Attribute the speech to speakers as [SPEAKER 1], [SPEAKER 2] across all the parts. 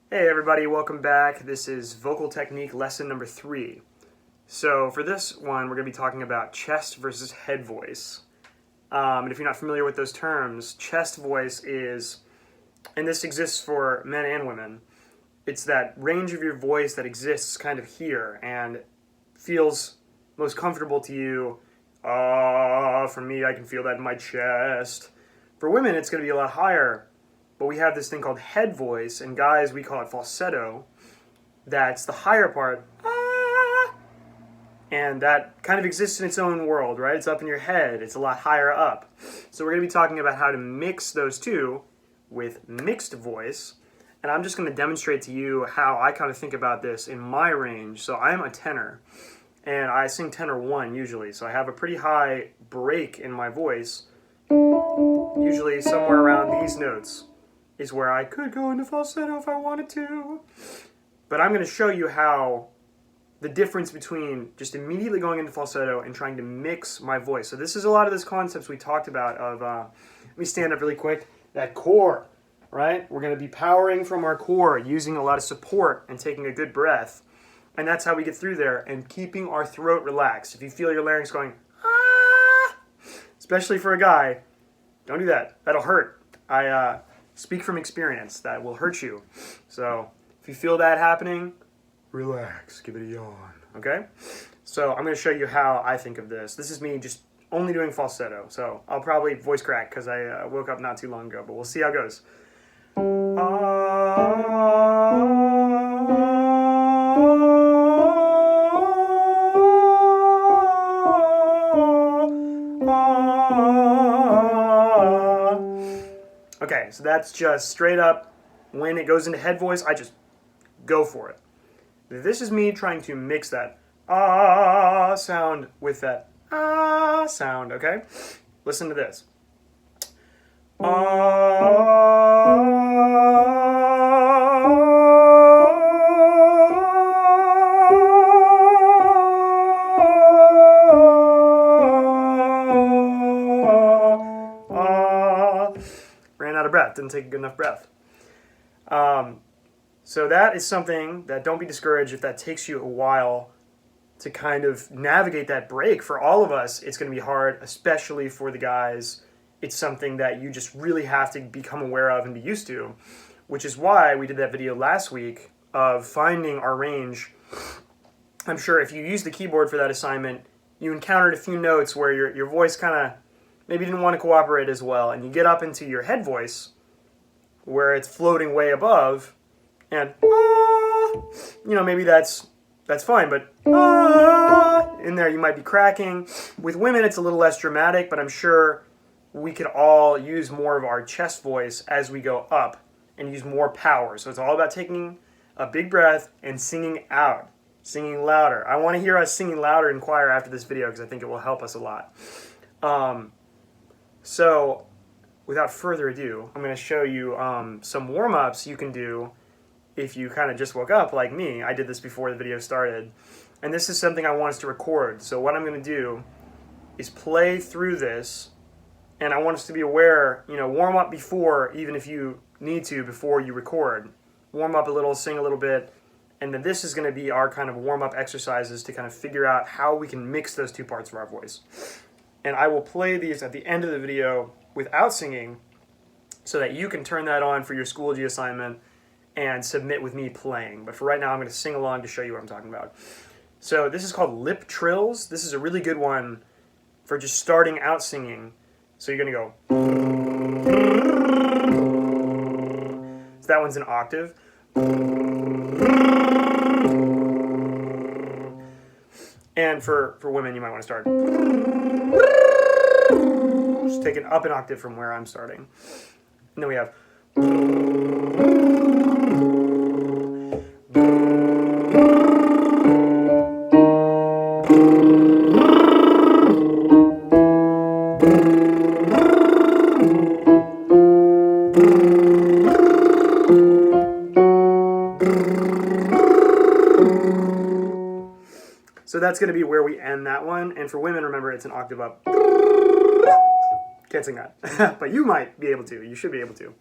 [SPEAKER 1] Hey everybody, welcome back. This is vocal technique lesson number 3. So for this one, we're going to be talking about chest versus head voice. And if you're not familiar with those terms, chest voice is, and this exists for men and women, it's that range of your voice that exists kind of here and feels most comfortable to you. For me, I can feel that in my chest. For women, it's going to be a lot higher. But we have this thing called head voice, and guys, we call it falsetto. That's the higher part, and that kind of exists in its own world, right? It's up in your head. It's a lot higher up. So we're going to be talking about how to mix those two with mixed voice, and I'm just going to demonstrate to you how I kind of think about this in my range. So I'm a tenor, and I sing tenor 1 usually, so I have a pretty high break in my voice, usually somewhere around these notes is where I could go into falsetto if I wanted to. But I'm going to show you how the difference between just immediately going into falsetto and trying to mix my voice. So this is a lot of those concepts we talked about of, let me stand up really quick, that core, right? We're going to be powering from our core, using a lot of support and taking a good breath. And that's how we get through there and keeping our throat relaxed. If you feel your larynx going, especially for a guy, don't do that. That'll hurt. I speak from experience. That will hurt you. So if you feel that happening, relax, give it a yawn, okay? So I'm going to show you how I think of this. This is me just only doing falsetto. So I'll probably voice crack because I woke up not too long ago, but we'll see how it goes. Okay, so that's just straight up. When it goes into head voice, I just go for it. This is me trying to mix that sound with that sound, okay? Listen to this. Ran out of breath, didn't take a good enough breath. So that is something that, don't be discouraged if that takes you a while to kind of navigate that break. For all of us, it's going to be hard, especially for the guys. It's something that you just really have to become aware of and be used to, which is why we did that video last week of finding our range. I'm sure if you used the keyboard for that assignment, you encountered a few notes where your voice kind of maybe didn't want to cooperate as well, and you get up into your head voice where it's floating way above, and maybe that's fine, but in there you might be cracking. With women, it's a little less dramatic, but I'm sure we could all use more of our chest voice as we go up and use more power. So it's all about taking a big breath and singing out, singing louder. I want to hear us singing louder in choir after this video because I think it will help us a lot. So without further ado, I'm going to show you some warm-ups you can do if you kind of just woke up like me. I did this before the video started. And this is something I want us to record. So what I'm going to do is play through this, and I want us to be aware, warm up before, even if you need to, before you record. Warm up a little, sing a little bit, and then this is going to be our kind of warm-up exercises to kind of figure out how we can mix those two parts of our voice. And I will play these at the end of the video without singing so that you can turn that on for your Schoology assignment and submit with me playing. But for right now, I'm going to sing along to show you what I'm talking about. So this is called lip trills. This is a really good one for just starting out singing. So you're going to go. So that one's an octave. And for women, you might want to start. Just take it up an octave from where I'm starting. And then we have. So that's going to be where we end that one. And for women, remember, it's an octave up. Can't sing that. But you might be able to. You should be able to.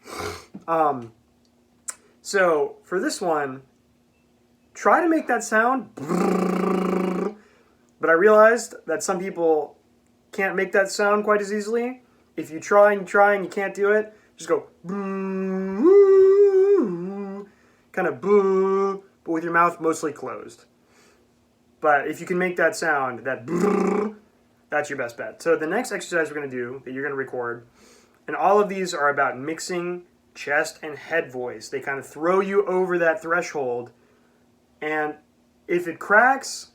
[SPEAKER 1] So for this one, try to make that sound. But I realized that some people can't make that sound quite as easily. If you try and you can't do it, just go kind of boo, but with your mouth mostly closed. But if you can make that sound, that's your best bet. So the next exercise we're going to do, that you're going to record, and all of these are about mixing chest and head voice. They kind of throw you over that threshold, and if it cracks,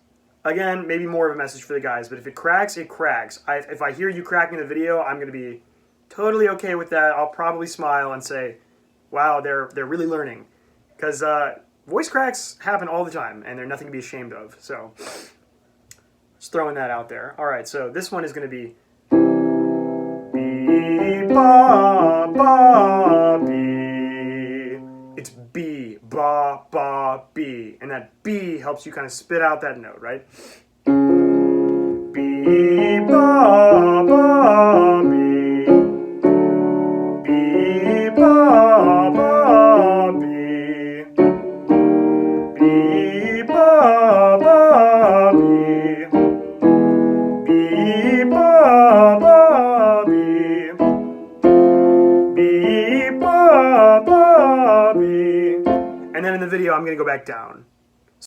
[SPEAKER 1] again, maybe more of a message for the guys, but if it cracks, it cracks. If I hear you cracking the video, I'm going to be totally okay with that. I'll probably smile and say, wow, they're really learning. Because voice cracks happen all the time, and they're nothing to be ashamed of. So just throwing that out there. All right, so this one is going to be B, ba, ba, B. It's B, ba, ba, B. And that B helps you kind of spit out that note, right? B, ba, ba, B. B, ba, ba, B. B, ba, ba, B. B, ba, ba, B. B, ba, ba, B. And then in the video, I'm going to go back down.